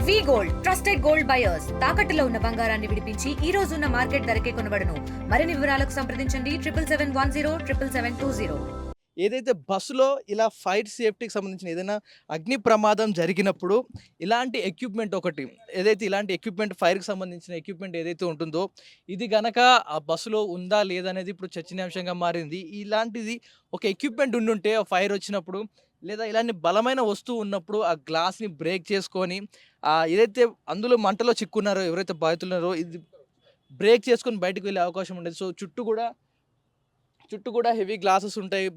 వి gold trusted gold buyers తాకట్టులో ఉన్న బంగారాన్ని విడిపించి ఈ రోజు ఉన్న మార్కెట్ ధరకే కొనబడును. మరిన్ని వివరాలకు సంప్రదించండి 77107720. ఏదైతే బస్సులో ఇలా ఫైర్ సేఫ్టీకి సంబంధించిన ఏదైనా అగ్ని ప్రమాదం జరిగినప్పుడు ఇలాంటి ఎక్విప్మెంట్ ఒకటి ఏదైతే ఇలాంటి ఎక్విప్మెంట్ ఫైర్కి సంబంధించిన ఎక్విప్మెంట్ ఏదైతే ఉంటుందో ఇది గనక ఆ బస్సులో ఉందా లేదనేది ఇప్పుడు చర్చనీయాంశంగా మారింది. ఇలాంటిది ఒక ఎక్విప్మెంట్ ఉండుంటే ఫైర్ వచ్చినప్పుడు లేదా ఇలాంటి బలమైన వస్తువు ఉన్నప్పుడు ఆ గ్లాస్ని బ్రేక్ చేసుకొని ఏదైతే అందులో మంటలో చిక్కున్నారో ఎవరైతే బాధితున్నారో ఇది బ్రేక్ చేసుకొని బయటకు వెళ్ళే అవకాశం ఉండేది. సో చుట్టూ కూడా హెవీ గ్లాసెస్ ఉంటాయి.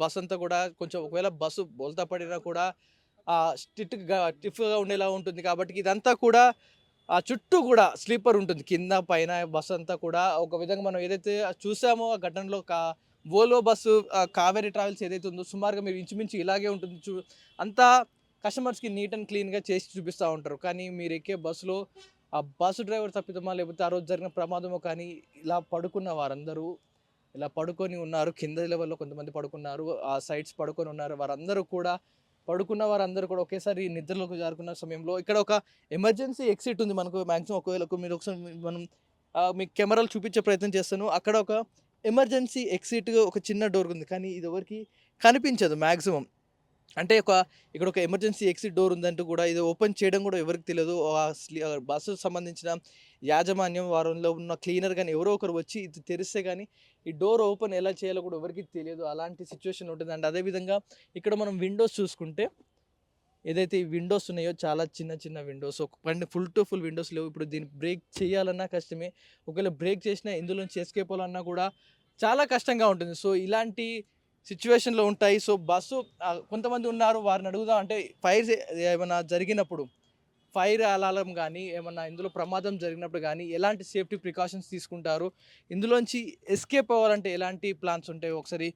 బస్ అంతా కూడా కొంచెం ఒకవేళ బస్సు బోల్తా పడినా కూడా స్టిఫ్గా ఉండేలా ఉంటుంది. కాబట్టి ఇదంతా కూడా ఆ చుట్టూ కూడా స్లీపర్ ఉంటుంది. కింద పైన బస్సు అంతా కూడా ఒక విధంగా మనం ఏదైతే చూసామో ఆ ఘటనలో వోల్వో బస్సు కావేరీ ట్రావెల్స్ ఏదైతే ఉందో సుమారుగా మీరు ఇంచుమించు ఇలాగే ఉంటుంది. అంతా కస్టమర్స్కి నీట్ అండ్ క్లీన్గా చేసి చూపిస్తూ ఉంటారు. కానీ మీరు ఎక్కే బస్సులో ఆ బస్సు డ్రైవర్ తప్పిదమా లేకపోతే ఆ రోజు జరిగిన ప్రమాదమో కానీ ఇలా పడుకొని ఉన్నారు. కింద లెవెల్‌లో కొంతమంది పడుకున్నారు. ఆ సైడ్స్ పడుకొని ఉన్నారు. వారందరూ కూడా ఒకేసారి నిద్రలోకి జారుకున్న సమయంలో ఇక్కడ ఒక ఎమర్జెన్సీ ఎగ్జిట్ ఉంది మనకు. మాక్సిమం ఒకవేళ మీరు ఒకసారి మనం మీకు కెమెరాలో చూపించే ప్రయత్నం చేస్తాను. అక్కడ ఒక ఎమర్జెన్సీ ఎగ్జిట్ ఒక చిన్న డోర్ ఉంది. కానీ ఇది ఎవరికీ కనిపించదు మాక్సిమం. అంటే ఇక్కడ ఒక ఎమర్జెన్సీ ఎగ్జిట్ డోర్ ఉందంటూ కూడా ఇది ఓపెన్ చేయడం కూడా ఎవరికి తెలియదు. బస్సుకు సంబంధించిన యాజమాన్యం వారిలో ఉన్న క్లీనర్ కానీ ఎవరో ఒకరు వచ్చి ఇది తెరిస్తే కానీ ఈ డోర్ ఓపెన్ ఎలా చేయాలో కూడా ఎవరికి తెలియదు. అలాంటి సిచ్యువేషన్ ఉంటుంది. అండ్ అదేవిధంగా ఇక్కడ మనం విండోస్ చూసుకుంటే ఏదైతే ఈ విండోస్ ఉన్నాయో చాలా చిన్న చిన్న Windows, full to full Windows లేవు. ఇప్పుడు దీన్ని బ్రేక్ చేయాలన్నా కష్టమే. ఒకవేళ బ్రేక్ చేసినా ఇందులోంచి ఎస్కేప్ అవ్వాలన్నా కూడా చాలా కష్టంగా ఉంటుంది. సో ఇలాంటి సిచ్యువేషన్లో ఉంటాయి. సో బస్సు కొంతమంది ఉన్నారు, వారిని అడుగుదాం. అంటే ఫైర్ ఏమైనా జరిగినప్పుడు ఫైర్ అలారం కానీ ఏమన్నా ఇందులో ప్రమాదం జరిగినప్పుడు కానీ ఎలాంటి సేఫ్టీ ప్రికాషన్స్ తీసుకుంటారు, ఇందులోంచి ఎస్కేప్ అవ్వాలంటే ఎలాంటి ప్లాన్స్ ఉంటాయి, ఒకసారి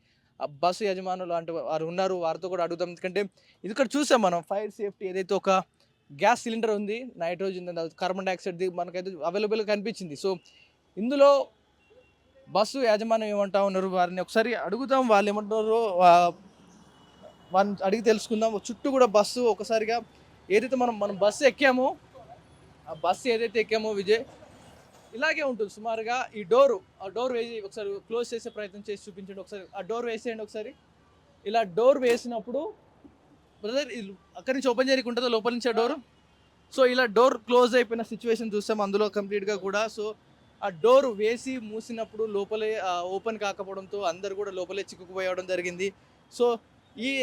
బస్సు యజమానులు అంటే వారు ఉన్నారు, వారితో కూడా అడుగుదాం. ఎందుకంటే ఇది ఇక్కడ చూసాం మనం ఫైర్ సేఫ్టీ ఏదైతే ఒక గ్యాస్ సిలిండర్ ఉంది, నైట్రోజన్ కార్బన్ డైఆక్సైడ్ది మనకైతే అవైలబుల్గా కనిపించింది. సో ఇందులో బస్సు యాజమాన్యం ఏమంటా ఉన్నారు వారిని ఒకసారి అడుగుదాం. వాళ్ళు ఏమంటారో వారిని అడిగి తెలుసుకుందాం. చుట్టూ కూడా బస్సు ఒకసారిగా ఏదైతే మనం బస్సు ఎక్కామో విజయ్ ఇలాగే ఉంటుంది సుమారుగా. ఆ డోర్ వేసి ఒకసారి క్లోజ్ చేసే ప్రయత్నం చేసి చూపించండి. ఒకసారి ఆ డోర్ వేసేయండి ఒకసారి. ఇలా డోర్ వేసినప్పుడు బ్రదర్ ఇది అక్కడి నుంచి ఓపెన్ చేయడానికి ఉంటుందో లోపల నుంచి ఆ డోర్. సో ఇలా డోర్ క్లోజ్ అయిపోయిన సిచ్యువేషన్ చూస్తాం అందులో కంప్లీట్గా కూడా. సో ఆ డోర్ వేసి మూసినప్పుడు లోపలే ఓపెన్ కాకపోవడంతో అందరు కూడా లోపలే చిక్కుకుపోయడం జరిగింది. సో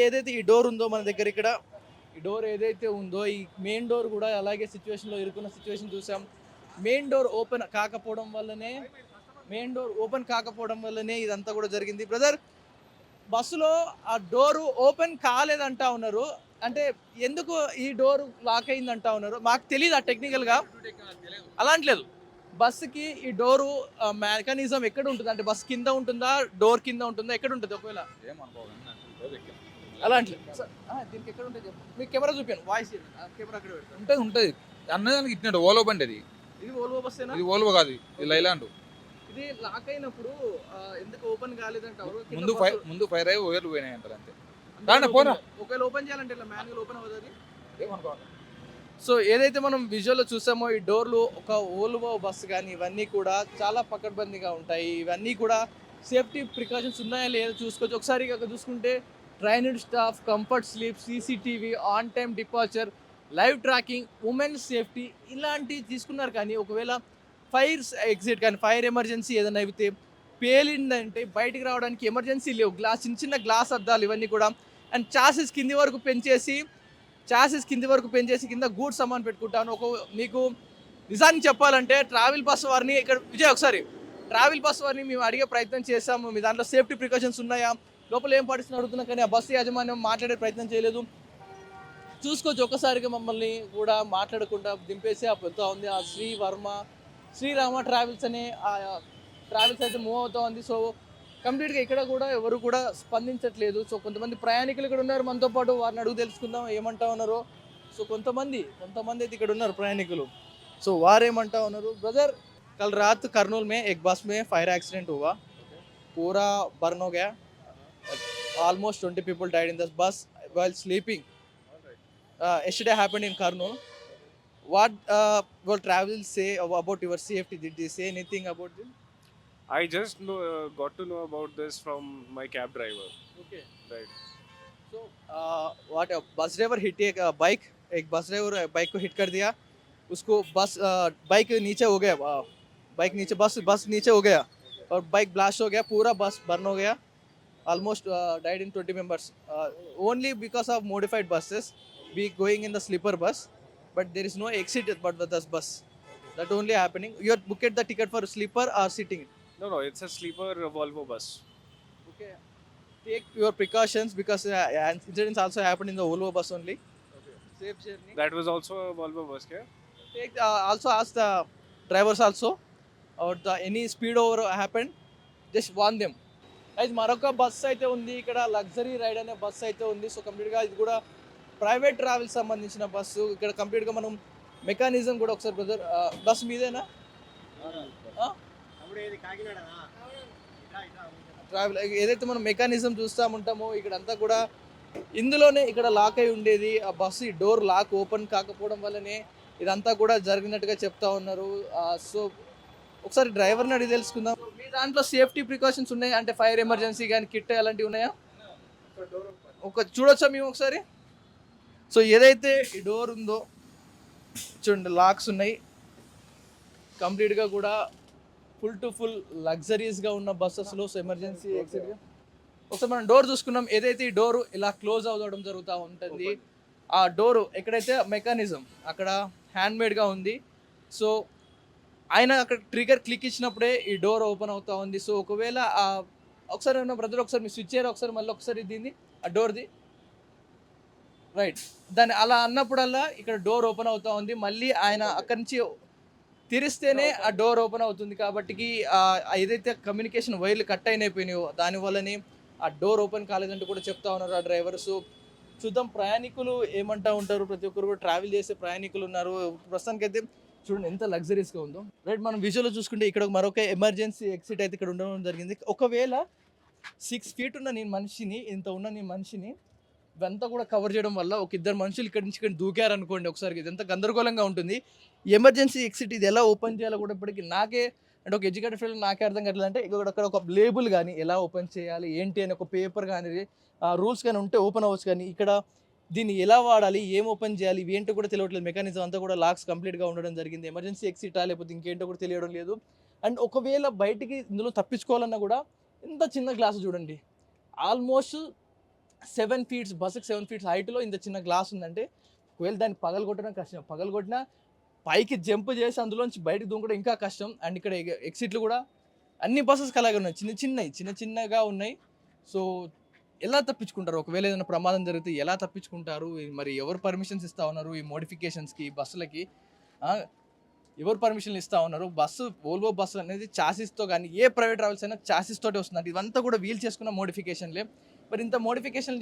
ఏదైతే ఈ డోర్ ఉందో మన దగ్గర ఇక్కడ ఈ డోర్ ఏదైతే ఉందో ఈ మెయిన్ డోర్ కూడా అలాగే సిచ్యువేషన్లో ఇరుకున్న సిచ్యువేషన్ చూసాం. మెయిన్ డోర్ ఓపెన్ కాకపోవడం వల్లనే ఇదంతా కూడా జరిగింది. బ్రదర్ బస్సులో ఆ డోరు ఓపెన్ కాలేదంటా ఉన్నారు. అంటే ఎందుకు ఈ డోర్ లాక్ అయిందంటా ఉన్నారు. మాకు తెలియదు ఆ టెక్నికల్గా అలాంటిలేదు. బస్సుకి ఈ డోరు మెకానిజం ఎక్కడ ఉంటుంది అంటే బస్ కింద ఉంటుందా, డోర్ కింద ఉంటుందా, ఎక్కడ ఉంటుంది? ఒకవేళ అలాంటి దీనికి ఎక్కడ ఉంటుంది మీకు కెమెరా చూపాను. వాయిస్ కెమెరా అక్కడ ఉంటుంది అన్నదానికి ఇచ్చినట్టు ఓలో బండి అది. ఇది ఓల్వో బస్. ఇది ఓల్వో కాదు, ఇది లైలాండ్. ఇది లాక్ అయినప్పుడు ఎందుకు ఓపెన్ కాలేదంటారు? ముందు ఫైర్ అయ్యి ఓయర్లు పోయినాయి అంటారు అంతే. కానీ పోనా ఒకవేళ ఓపెన్ చేయాలంటే ఇలా మాన్యువల్ ఓపెన్ అవుతుంది. సో ఏదైతే మనం విజువల్లో చూసామో ఈ డోర్లు ఒక ఓల్వో బస్సు కానీ ఇవన్నీ కూడా చాలా పకడ్బందీగా ఉంటాయి. ఇవన్నీ కూడా సేఫ్టీ ప్రికాషన్స్ ఉన్నాయా లేదా చూసుకోవచ్చు. ఒకసారి చూసుకుంటే trained staff, comfort sleep, CCTV, on time departure, live tracking, women's safety ఇలాంటివి తీసుకున్నారు. కానీ ఒకవేళ ఫైర్ ఎగ్జిట్ కానీ ఫైర్ ఎమర్జెన్సీ ఏదైనా అయితే పేలిందంటే బయటికి రావడానికి ఎమర్జెన్సీ లేవు. చిన్న గ్లాస్ అద్దాలు ఇవన్నీ కూడా. అండ్ చాసెస్ కింది వరకు పెంచేసి కింద గూడ్స్ సామాన్ పెట్టుకుంటాను. మీకు నిజానికి చెప్పాలంటే ట్రావెల్ బస్ వారిని ఇక్కడ విజయ్ ఒకసారి ట్రావెల్ బస్ వారిని మేము అడిగే ప్రయత్నం చేసాము. మీ దాంట్లో సేఫ్టీ ప్రికాషన్స్ ఉన్నాయా, లోపల ఏం పాటిస్తున్నా అడుగుతున్నా. కానీ ఆ బస్సు యాజమాన్యం మాట్లాడే ప్రయత్నం చేయలేదు. చూసుకోవచ్చు ఒక్కసారిగా మమ్మల్ని కూడా మాట్లాడకుండా దింపేసి వెళ్తూ ఉంది. ఆ శ్రీరామ ట్రావెల్స్ అనే ట్రావెల్స్ అయితే మూవ్ అవుతూ ఉంది. సో కంప్లీట్గా ఇక్కడ కూడా ఎవరు కూడా స్పందించట్లేదు. సో కొంతమంది ప్రయాణికులు ఇక్కడ ఉన్నారు మనతో పాటు, వారిని అడుగు తెలుసుకుందాం ఏమంటా ఉన్నారో. సో కొంతమంది అయితే ఇక్కడ ఉన్నారు ప్రయాణికులు. సో వారేమంటా ఉన్నారు. బ్రదర్ कल रात करनूल में एक बस में फायर एक्सीडेंट हुआ, पूरा बर्न हो गया, almost 20 people died in this bus while sleeping. Yesterday happened in Kurnool. what your travels say about your safety? Did they say anything about this? I just got to know about this from my cab driver. Okay. Right. So what a bus driver hit एक bike, एक bus driver bike को hit कर दिया, उसको बस bike नीचे हो गया, बाइक नीचे, बस बस नीचे हो गया और बाइक ब्लास्ट हो गया, पूरा बस बर्न हो गया, almost died in 20 members, only because of modified buses we going in the sleeper bus, but there is no exit but with this bus, that only happening. You are booked the ticket for sleeper or sitting. No, it's a sleeper Volvo bus. Okay, take your precautions because incidents also happened in the Volvo bus only. Safe journey. That was also a Volvo bus, yeah? Take also ask the drivers also, or the any speed over happened, just warn them. అయితే మరొక bus అయితే ఉంది ఇక్కడ, luxury ride అనే bus అయితే ఉంది. So కంప్లీట్గా ఇది కూడా ప్రైవేట్ ట్రావెల్ సంబంధించిన బస్సు. ఇక్కడ కంప్లీట్గా మనం మెకానిజం కూడా ఒకసారి బ్రదర్, బస్ మీదేనా ట్రావెల్, ఏదైతే మనం మెకానిజం చూస్తూ ఉంటామో ఇక్కడ అంతా కూడా ఇందులోనే ఇక్కడ లాక్ అయి ఉండేది. ఆ బస్సు డోర్ లాక్ ఓపెన్ కాకపోవడం వల్లనే ఇదంతా కూడా జరిగినట్టుగా చెప్తా ఉన్నారు. సో ఒకసారి డ్రైవర్ని అడిగి తెలుసుకుందాం. మీ దాంట్లో సేఫ్టీ ప్రికాషన్స్ ఉన్నాయి అంటే ఫైర్ ఎమర్జెన్సీ కానీ కిట్ అలాంటివి ఉన్నాయా? ఒక చూడొచ్చా మేము ఒకసారి? సో ఏదైతే ఈ డోర్ ఉందో చూడండి, లాక్స్ ఉన్నాయి. కంప్లీట్గా కూడా ఫుల్ టు ఫుల్ లగ్జరీస్గా ఉన్న బస్సెస్లో ఎమర్జెన్సీ ఎగ్జిట్గా ఒకసారి మనం డోర్ చూసుకున్నాం. ఏదైతే ఈ డోరు ఇలా క్లోజ్ అవ్వడం జరుగుతూ ఉంటుంది, ఆ డోరు ఎక్కడైతే మెకానిజం అక్కడ హ్యాండ్మేడ్గా ఉంది. సో ఆయన అక్కడ ట్రిగర్ క్లిక్ ఇచ్చినప్పుడే ఈ డోర్ ఓపెన్ అవుతా ఉంది. సో ఒకవేళ ఒకసారి ఉన్న బ్రదర్ ఒకసారి మీ స్విచ్ చేయరు ఒకసారి, మళ్ళీ ఒకసారి దీన్ని ఆ డోర్ది రైట్, దాన్ని అలా అన్నప్పుడల్లా ఇక్కడ డోర్ ఓపెన్ అవుతా ఉంది. మళ్ళీ ఆయన అక్కడి నుంచి తెరిస్తేనే ఆ డోర్ ఓపెన్ అవుతుంది. కాబట్టి ఏదైతే కమ్యూనికేషన్ వైర్లు కట్ అయిపోయినాయో దానివల్లనే ఆ డోర్ ఓపెన్ కాలేదంటే కూడా చెప్తా ఉన్నారు ఆ డ్రైవర్. సో చూద్దాం ప్రయాణికులు ఏమంటా ఉంటారు. ప్రతి ఒక్కరు కూడా ట్రావెల్ చేసే ప్రయాణికులు ఉన్నారు. ప్రస్తుతానికి అయితే చూడండి ఎంత లగ్జరీస్గా ఉందో. రైట్, మనం విజువల్లో చూసుకుంటే ఇక్కడ మరొక ఎమర్జెన్సీ ఎగ్జిట్ అయితే ఇక్కడ ఉండడం జరిగింది. ఒకవేళ 6 feet ఉన్న నేను మనిషిని, ఇంత ఉన్న నేను మనిషిని ఇవంతా కూడా కవర్ చేయడం వల్ల ఒక ఇద్దరు మనుషులు ఇక్కడి నుంచి ఇక్కడ దూకారనుకోండి ఒకసారి, ఇదంతా గందరగోళంగా ఉంటుంది. ఎమర్జెన్సీ ఎగ్జిట్ ఇది ఎలా ఓపెన్ చేయాలో కూడా ఇప్పటికి నాకే అంటే ఒక ఎడ్యుకేటెడ్ ఫీల్డ్ నాకే అర్థం కావట్లేదు. అంటే ఇక్కడ ఒక లేబుల్ కానీ ఎలా ఓపెన్ చేయాలి ఏంటి అని ఒక పేపర్ కానీ రూల్స్ కానీ ఉంటే ఓపెన్ అవ్వచ్చు, కానీ ఇక్కడ దీన్ని ఎలా వాడాలి, ఏం ఓపెన్ చేయాలి, ఇవి ఏంటో కూడా తెలియట్లేదు. మెకానిజం అంతా కూడా లాక్స్ కంప్లీట్గా ఉండడం జరిగింది. ఎమర్జెన్సీ ఎగ్జిటా లేకపోతే ఇంకేంటో కూడా తెలియడం లేదు. అండ్ ఒకవేళ బయటికి ఇందులో తప్పించుకోవాలన్నా కూడా ఇంత చిన్న గ్లాస్ చూడండి, ఆల్మోస్ట్ 7 feet, బస్సుకి 7 feet హైట్లో ఇంత చిన్న గ్లాస్ ఉందంటే ఒకవేళ దాన్ని పగలగొట్టడం కష్టం. పగలగొట్టినా పైకి జంప్ చేసి అందులోంచి బయటకు దూకడం ఇంకా కష్టం. అండ్ ఇక్కడ ఎగ్జిట్లు కూడా అన్ని బస్సెస్కి అలాగే ఉన్నాయి, చిన్న చిన్నగా ఉన్నాయి. సో ఎలా తప్పించుకుంటారు? ఒకవేళ ఏదైనా ప్రమాదం జరిగితే ఎలా తప్పించుకుంటారు? మరి ఎవరు పర్మిషన్స్ ఇస్తూ ఉన్నారు ఈ మోడిఫికేషన్స్కి, బస్సులకి ఎవరు పర్మిషన్లు ఇస్తూ ఉన్నారు? బస్సు వోల్వో బస్సు అనేది చాసిస్తో కానీ ఏ ప్రైవేట్ ట్రావెల్స్ అయినా చాసిస్ తోటే వస్తుంది. అంటే ఇవంతా కూడా వీల్ చేసుకున్న మోడిఫికేషన్లే. మరి ఇంత మోడిఫికేషన్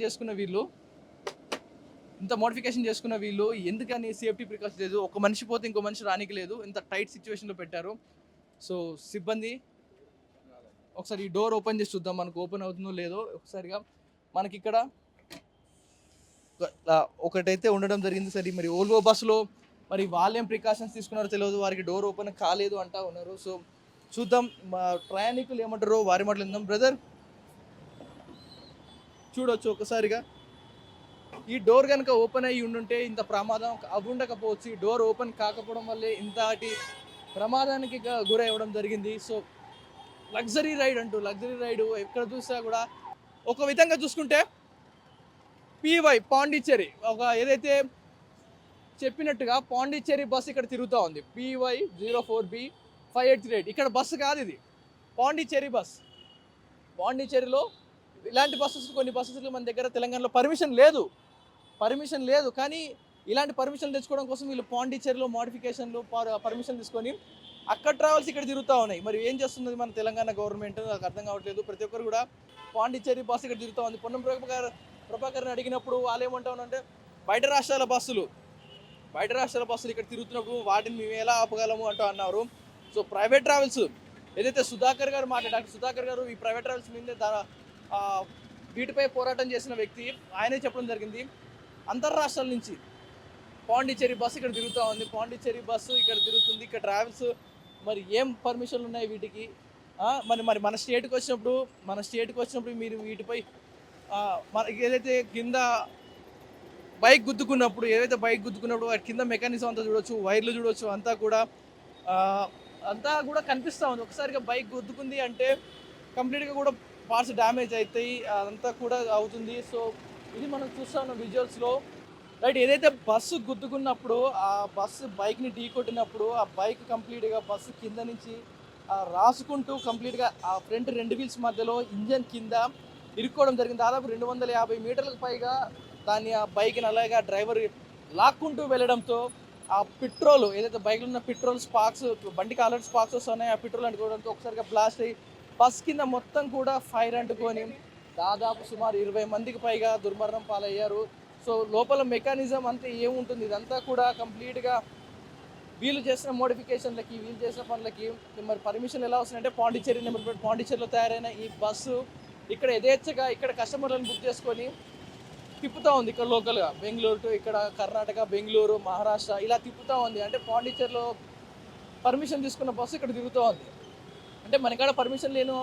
చేసుకున్న వీళ్ళు ఎందుకని సేఫ్టీ ప్రికాషన్స్ లేదు? ఒక మనిషి పోతే ఇంకో మనిషి రానికి లేదు, ఇంత టైట్ సిచ్యువేషన్లో పెట్టారు. సో సిబ్బంది ఒకసారి ఈ డోర్ ఓపెన్ చేసి చూద్దాం మనకు ఓపెన్ అవుతుందో లేదో. ఒకసారిగా మనకి ఇక్కడ ఒకటైతే ఉండడం జరిగింది. సరే, మరి ఓల్వో బస్సులో మరి వాళ్ళేం ప్రికాషన్స్ తీసుకున్నారో తెలియదు, వారికి డోర్ ఓపెన్ కాలేదు అంటా ఉన్నారు. సో చూద్దాం మా ప్రయాణికులు ఏమంటారో వారి మాటలు విందాం. బ్రదర్ చూడొచ్చు ఒకసారిగా, ఈ డోర్ కనుక ఓపెన్ అయ్యి ఉండుంటే ఇంత ప్రమాదం అవ్వుండకపోవచ్చు. ఈ డోర్ ఓపెన్ కాకపోవడం వల్లే ఇంతటి ప్రమాదానికి గురై అవ్వడం జరిగింది. సో లగ్జరీ రైడ్ ఎక్కడ చూసినా కూడా ఒక విధంగా చూసుకుంటే పీవై పాండిచ్చేరి ఒక ఏదైతే చెప్పినట్టుగా పాండిచ్చేరి బస్సు ఇక్కడ తిరుగుతూ ఉంది. PY 04B583. ఇక్కడ బస్సు కాదు, ఇది పాండిచ్చేరి బస్. పాండిచ్చేరిలో ఇలాంటి బస్సెస్ కొన్ని బస్సెస్లు మన దగ్గర తెలంగాణలో పర్మిషన్ లేదు. కానీ ఇలాంటి పర్మిషన్ తెచ్చుకోవడం కోసం వీళ్ళు పాండిచ్చేరిలో మోడిఫికేషన్లు పర్మిషన్ తీసుకొని అక్కడ ట్రావెల్స్ ఇక్కడ తిరుగుతూ ఉన్నాయి. మరి ఏం చేస్తున్నది మన తెలంగాణ గవర్నమెంట్ నాకు అర్థం కావట్లేదు. ప్రతి ఒక్కరు కూడా పాండిచ్చేరి బస్సు ఇక్కడ తిరుగుతూ ఉంది. పొన్నం ప్రభాకర్ని అడిగినప్పుడు వాళ్ళు ఏమంటా ఉన్నారంటే బయట రాష్ట్రాల బస్సులు ఇక్కడ తిరుగుతున్నప్పుడు వాటిని మేము ఎలా ఆపగలము అంటూ అన్నారు. సో ప్రైవేట్ ట్రావెల్స్ ఏదైతే డాక్టర్ సుధాకర్ గారు ఈ ప్రైవేట్ ట్రావెల్స్ మీద వీటిపై పోరాటం చేసిన వ్యక్తి, ఆయనే చెప్పడం జరిగింది. అంతర్రాష్ట్రాల నుంచి పాండిచ్చేరి బస్సు ఇక్కడ తిరుగుతూ ఉంది. పాండిచ్చేరి బస్సు ఇక్కడ తిరుగుతుంది. ఇక్కడ ట్రావెల్స్ మరి ఏం పర్మిషన్లు ఉన్నాయి వీటికి? మరి మరి మన స్టేట్కి వచ్చినప్పుడు మీరు వీటిపై మనకి ఏదైతే కింద బైక్ గుద్దుకున్నప్పుడు వాటి కింద మెకానిజం అంతా చూడొచ్చు, వైర్లు చూడొచ్చు, అంతా కూడా కనిపిస్తూ ఉంది. ఒకసారిగా బైక్ గుద్దుకుంది అంటే కంప్లీట్గా కూడా పార్ట్స్ డ్యామేజ్ అవుతాయి, అదంతా కూడా అవుతుంది. సో ఇది మనం చూస్తూ ఉన్నాం విజువల్స్లో. రైట్, ఏదైతే బస్సు గుద్దుకున్నప్పుడు ఆ బస్సు బైక్ని ఢీ కొట్టినప్పుడు ఆ బైక్ కంప్లీట్గా బస్సు కింద నుంచి రాసుకుంటూ కంప్లీట్గా ఆ ఫ్రంట్ 2 వీల్స్ మధ్యలో ఇంజన్ కింద ఇరుక్కోవడం జరిగింది. దాదాపు 250 మీటర్లకు పైగా దాన్ని ఆ బైక్ని అలాగే ఆ డ్రైవర్ లాక్కుంటూ వెళ్ళడంతో ఆ పెట్రోల్ ఏదైతే బైక్లో ఉన్న పెట్రోల్ స్పార్క్స్, బండికి ఆల్రెడీ స్పార్క్స్ వస్తున్నాయి, ఆ పెట్రోల్ అంటుకోవడంతో ఒకసారిగా బ్లాస్ట్ అయ్యి బస్ కింద మొత్తం కూడా ఫైర్ అంటుకొని దాదాపు సుమారు 20 మందికి పైగా దుర్మరణం పాలయ్యారు. సో లోపల మెకానిజం అంతా ఏముంటుంది, ఇదంతా కూడా కంప్లీట్గా వీళ్ళు చేసిన మోడిఫికేషన్లకి, వీళ్ళు చేసిన పనులకి మరి పర్మిషన్ ఎలా వస్తున్నాయంటే పాండిచ్చేరి నెంబర్ ప్లేట్ పాండిచ్చేరిలో తయారైన ఈ బస్సు ఇక్కడ యథేచ్ఛగా ఇక్కడ కస్టమర్లను బుక్ చేసుకొని తిప్పుతూ ఉంది. ఇక్కడ లోకల్గా బెంగళూరు టు ఇక్కడ కర్ణాటక, బెంగళూరు, మహారాష్ట్ర ఇలా తిప్పుతూ ఉంది. అంటే పాండిచ్చేరిలో పర్మిషన్ తీసుకున్న బస్సు ఇక్కడ తిరుగుతూ ఉంది. అంటే మనకాడ పర్మిషన్ లేను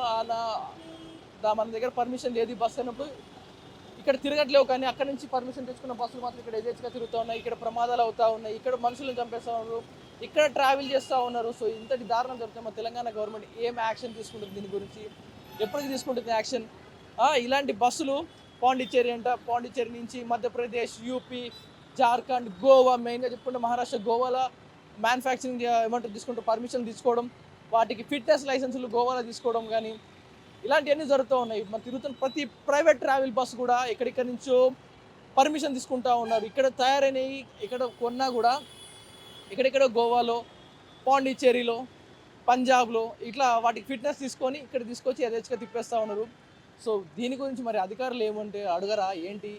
మన దగ్గర పర్మిషన్ లేదు ఈ బస్సు అన్నప్పుడు ఇక్కడ తిరగట్లేవు, కానీ అక్కడ నుంచి పర్మిషన్ తెచ్చుకున్న బస్సులు మాత్రం ఇక్కడ యథేచ్ఛగా తిరుగుతూ ఉన్నాయి. ఇక్కడ ప్రమాదాలు అవుతూ ఉన్నాయి, ఇక్కడ మనుషులను చంపేస్తూ ఉన్నారు, ఇక్కడ ట్రావెల్ చేస్తూ ఉన్నారు. సో ఇంతటి దారుణం జరుగుతుంది. మన తెలంగాణ గవర్నమెంట్ ఏం యాక్షన్ తీసుకుంటుంది దీని గురించి, ఎప్పటికి తీసుకుంటుంది యాక్షన్? ఇలాంటి బస్సులు పాండిచ్చేరి నుంచి మధ్యప్రదేశ్, యూపీ, జార్ఖండ్, గోవా, మెయిన్గా చెప్పుకుంటే మహారాష్ట్ర, గోవాలో మ్యానుఫ్యాక్చరింగ్ ఏమంటారు తీసుకుంటూ పర్మిషన్ తీసుకోవడం, వాటికి ఫిట్నెస్ లైసెన్సులు గోవాలో తీసుకోవడం, కానీ ఇలాంటివన్నీ జరుగుతూ ఉన్నాయి. మన తిరుగుతున్న ప్రతి ప్రైవేట్ ట్రావెల్ బస్సు కూడా ఎక్కడిక్కడి నుంచో పర్మిషన్ తీసుకుంటూ ఉన్నారు. ఇక్కడ తయారైనవి ఇక్కడ కొన్నా కూడా ఎక్కడెక్కడో గోవాలో, పాండిచ్చేరిలో, పంజాబ్లో ఇట్లా వాటికి ఫిట్నెస్ తీసుకొని ఇక్కడ తీసుకొచ్చి యథేచ్ఛగా తిప్పేస్తూ ఉన్నారు. సో దీని గురించి మరి అధికారులు ఏమంటే అడగరా ఏంటి?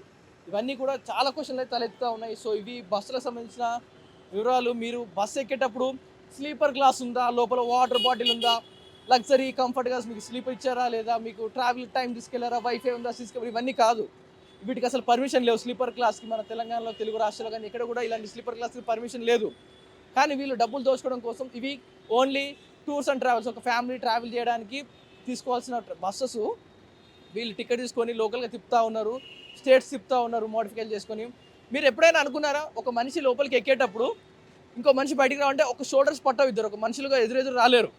ఇవన్నీ కూడా చాలా క్వశ్చన్లు అయితే తలెత్తుతూ ఉన్నాయి. సో ఇవి బస్సులకు సంబంధించిన వివరాలు. మీరు బస్సు ఎక్కేటప్పుడు స్లీపర్ క్లాస్ ఉందా, లోపల వాటర్ బాటిల్ ఉందా, లగ్జరీ కంఫర్ట్గా మీకు స్లీపర్ ఇచ్చారా లేదా, మీకు ట్రావెల్ టైం తీసుకెళ్లారా, వైఫై ఉందా, సీసీ ఇవన్నీ కాదు. వీటికి అసలు పర్మిషన్ లేవు. స్లీపర్ క్లాస్కి మన తెలంగాణలో, తెలుగు రాష్ట్రాల్లో కానీ ఎక్కడ కూడా ఇలాంటి స్లీపర్ క్లాస్కి పర్మిషన్ లేదు. కానీ వీళ్ళు డబ్బులు దోచుకోవడం కోసం ఇవి ఓన్లీ టూర్స్ అండ్ ట్రావెల్స్, ఒక ఫ్యామిలీ ట్రావెల్ చేయడానికి తీసుకోవాల్సిన బస్సెస్ వీళ్ళు టికెట్ తీసుకొని లోకల్గా తిప్పుతూ ఉన్నారు, స్టేట్స్ తిప్పుతూ ఉన్నారు మోడిఫికేషన్ చేసుకొని. మీరు ఎప్పుడైనా అనుకున్నారా ఒక మనిషి లోపలికి ఎక్కేటప్పుడు ఇంకో మనిషి బయటికి రావాలంటే ఒక షోల్డర్స్ పట్టవు, ఇద్దరు ఒక మనుషులుగా ఎదురెదురు రాలేరు.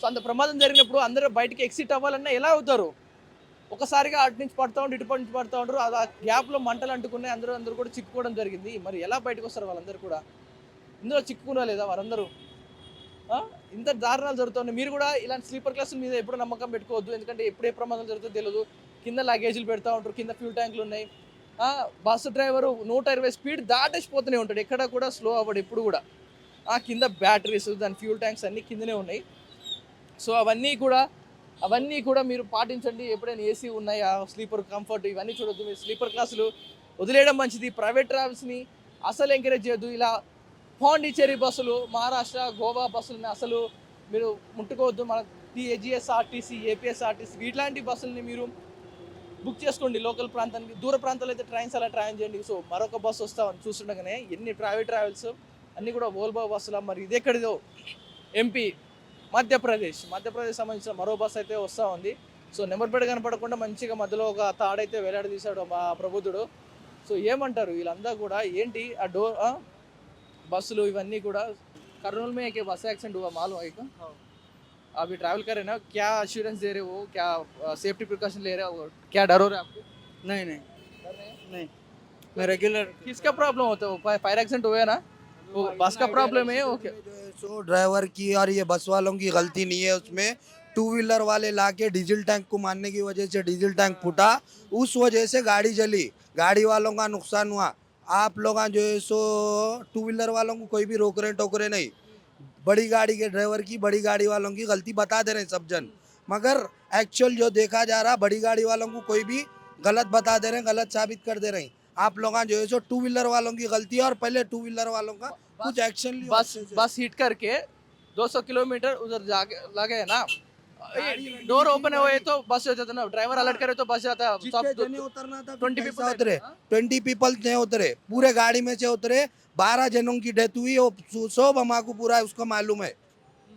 సో అంత ప్రమాదం జరిగినప్పుడు అందరూ బయటికి ఎగ్జిట్ అవ్వాలన్నా ఎలా అవుతారు? ఒకసారిగా అటు నుంచి పడుతూ ఉంటారు, ఇటు నుంచి పడుతూ ఉంటారు, ఆ గ్యాప్లో మంటలు అంటుకున్నాయి, అందరూ కూడా చిక్కుకోవడం జరిగింది. మరి ఎలా బయటకు వస్తారు వాళ్ళందరూ కూడా? ఇందులో చిక్కుకున్నా లేదా వారందరూ? ఇంత దారుణాలు జరుగుతున్నాయి. మీరు కూడా ఇలాంటి స్లీపర్ క్లాసుల మీద ఎప్పుడు నమ్మకం పెట్టుకోవద్దు, ఎందుకంటే ఎప్పుడు ఏ ప్రమాదం జరుగుతుందో తెలియదు. కింద లగేజీలు పెడతా ఉంటారు, కింద ఫ్యూల్ ట్యాంకులు ఉన్నాయి. బస్సు డ్రైవరు 120 స్పీడ్ దాటేసిపోతూనే ఉంటాడు, ఎక్కడ కూడా స్లో అవ్వడు ఎప్పుడు కూడా. కింద బ్యాటరీస్, దాని ఫ్యూల్ ట్యాంక్స్ అన్నీ కిందనే ఉన్నాయి. సో అవన్నీ కూడా మీరు పాటించండి. ఎప్పుడైనా ఏసీ ఉన్నాయా, స్లీపర్ కంఫర్ట్ ఇవన్నీ చూడొద్దు. మీరు స్లీపర్ క్లాసులు వదిలేయడం మంచిది. ప్రైవేట్ ట్రావెల్స్ని అసలు ఎంకరేజ్ చేయొద్దు. ఇలా పాండిచ్చేరి బస్సులు, మహారాష్ట్ర, గోవా బస్సులని అసలు మీరు ముట్టుకోవద్దు. మన జిఎస్ఆర్టీసీ, ఏపీఎస్ఆర్టీసీ ఇట్లాంటి బస్సులని మీరు బుక్ చేసుకోండి. లోకల్ ప్రాంతానికి, దూర ప్రాంతాలు అయితే ట్రైన్స్ అలా ట్రైన్ చేయండి. సో మరొక బస్సు వస్తామని చూస్తుండగానే ఎన్ని ప్రైవేట్ ట్రావెల్స్ అన్నీ కూడా వోల్వో బస్సులా. మరి ఇది ఎక్కడిదో ఎంపీ మధ్యప్రదేశ్ సంబంధించిన మరో బస్సు అయితే వస్తూ ఉంది. సో నెంబర్ ప్లేట్ కనపడకుండా మంచిగా మధ్యలో ఒక తాడైతే వేలాడదీశాడు మా ప్రబుద్ధుడు. సో ఏమంటారు వీళ్ళంతా కూడా? ఏంటి ఆ బస్సులు ఇవన్నీ కూడా कर्नूल में एक बस एक्सीडेंट हुआ मालूम है क्या? अभी ट्रैवल कर रहे हैं ना, क्या एश्योरेंस दे रहे हो, क्या सेफ्टी प्रिकॉशन ले रहे हो, क्या डर हो रहा है आपको? नहीं नहीं डर नहीं है? नहीं मैं रेगुलर किसका प्रॉब्लम होता है? फायर एक्सीडेंट हुआ है ना, वो बस का प्रॉब्लम है? ओके, सो ड्राइवर की और ये बस वालों की गलती नहीं है उसमें। 2 व्हीलर वाले लाके डीजल टैंक को मारने की वजह से डीजल टैंक फूटा, उस वजह से गाड़ी जली, गाड़ी वालों का नुकसान हुआ। आप लोग जो है सो 2 व्हीलर वालों को कोई भी रोक रहे टोक रहे नहीं, बड़ी गाड़ी के ड्राइवर की, बड़ी गाड़ी वालों की गलती बता दे रहे हैं सब जन, मगर एक्चुअल जो देखा जा रहा बड़ी गाड़ी वालों को कोई भी गलत बता दे रहे हैं, गलत साबित कर दे रहे हैं। आप लोग जो है सो 2 व्हीलर वालों की गलती है और पहले 2 व्हीलर वालों का कुछ एक्शन लियो। बस हिट करके 200 किलोमीटर उधर जाके लगे ना, डोर ओपन हुए तो बस हो जाता ना, ड्राइवर अलर्ट करे तो बस जाता। जितने जने उतरना था 20 कैसा people उतरे, हाँ? 20 पीपल नहीं उतरे, पूरे गाड़ी में से उतरे। 12 जनों की डेथ हुई, वो सब हमको पूरा उसको मालूम है।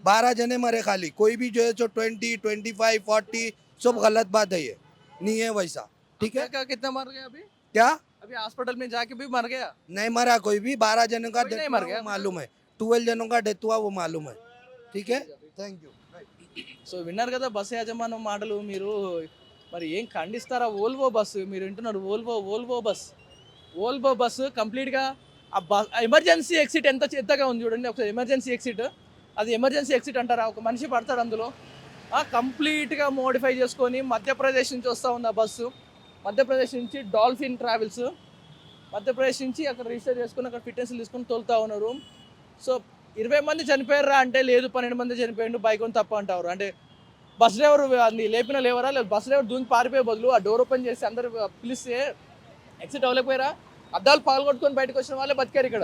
12 जने मरे खाली, कोई भी जो है जो 20, 25, 40 सब गलत बात है, ये नहीं है वैसा। ठीक है क्या कितना मर गया अभी? क्या? अभी हॉस्पिटल में जाके भी मर गया। नहीं मरा कोई भी, 12 जनों का कोई डेथ नहीं हुआ मर गया? वो मालूम है, 12 जनों का डेथ हुआ वो मालूम है। ठीक है, थैंक यू। సో విన్నారు కదా బస్సు యాజమాన్యం మాటలు. మీరు మరి ఏం ఖండిస్తారా? వోల్వో బస్సు మీరు వింటున్నారు, వోల్వో బస్సు కంప్లీట్గా ఆ ఎమర్జెన్సీ ఎగ్జిట్ ఎంత చెత్తగా ఉంది చూడండి ఒకసారి. ఎమర్జెన్సీ ఎగ్జిట్, అది ఎమర్జెన్సీ ఎగ్జిట్ అంటారా? ఒక మనిషి పడతాడు అందులో. కంప్లీట్గా మోడిఫై చేసుకొని మధ్యప్రదేశ్ నుంచి వస్తూ ఉంది ఆ బస్సు. మధ్యప్రదేశ్ నుంచి డాల్ఫిన్ ట్రావెల్స్, మధ్యప్రదేశ్ నుంచి అక్కడ రిజిస్టర్ చేసుకొని అక్కడ ఫిట్నెస్ తీసుకొని తోలుతూ ఉన్నారు. సో 20 మంది చనిపోయారా అంటే లేదు, 12 మంది చనిపోయిండు, బైక్ అని తప్ప అంటారు. అంటే బస్ డ్రైవర్ అది లేపిన లేవరా? లేదు, బస్ డ్రైవర్ దూకి పారిపోయే బదులు ఆ డోర్ ఓపెన్ చేసి అందరు పిలిస్తే ఎగ్జిట్ అవ్వలేకపోయారా? అద్దాలు పగలగొట్టుకొని బయటకు వచ్చిన వాళ్ళే బతికారు ఇక్కడ.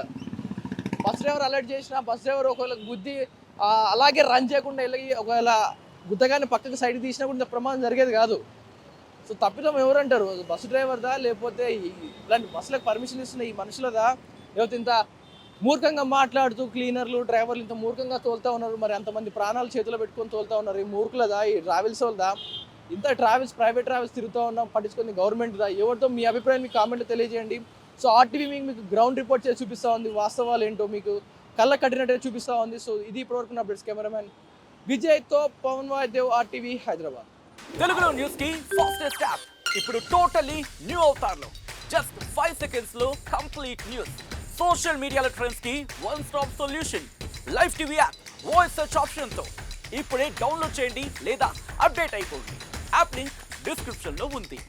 బస్ డ్రైవర్ అలర్ట్ చేసిన, బస్ డ్రైవర్ ఒకవేళ గుద్ది అలాగే రన్ చేయకుండా వెళ్ళి ఒకవేళ గుద్దగానే పక్కకి సైడ్ తీసినా కూడా ఇంత ప్రమాదం జరిగేది కాదు. సో తప్పిదం ఎవరంటారు? బస్సు డ్రైవర్దా లేకపోతే ఇలాంటి బస్సులకు పర్మిషన్ ఇస్తున్న ఈ మనుషులదా? లేకపోతే ఇంత మూర్ఖంగా మాట్లాడుతూ క్లీనర్లు డ్రైవర్లు ఇంత మూర్ఖంగా తోలుతూ ఉన్నారు. మరి అంతమంది ప్రాణాలు చేతిలో పెట్టుకొని తోలుతూ ఉన్నారు. ఈ మూర్ఖులదా? ఈ ట్రావెల్స్ వాళ్ళదా? ఇంత ట్రావెల్స్, ప్రైవేట్ ట్రావెల్స్ తిరుగుతూ ఉన్నాం, పట్టించుకుంది గవర్నమెంట్దా? ఎవరితో మీ అభిప్రాయం మీ కామెంట్లో తెలియజేయండి. సో ఆర్టీవీ మీకు గ్రౌండ్ రిపోర్ట్ చేసి చూపిస్తూ ఉంది, వాస్తవాలు ఏంటో మీకు కళ్ళ కట్టినట్టే చూపిస్తూ ఉంది. సో ఇది ఇప్పటివరకు అప్డేట్స్. కెమెరామెన్ విజయ్తో పవన్ వాయిదేవ్, ఆర్టీవీ హైదరాబాద్. తెలుగులో న్యూస్ కి ఫాస్టెస్ట్ యాప్ ఇప్పుడు టోటలీ న్యూ అవతార్లో జస్ట్ 5 seconds లో కంప్లీట్ న్యూస్. సోషల్ మీడియాలో ట్రెండ్స్ కి one stop solution. Live TV app voice search option తో ఇప్పుడే డౌన్లోడ్ చేయండి లేదా అప్డేట్ అయిపోండి. యాప్ లింక్ డిస్క్రిప్షన్ లో ఉంది.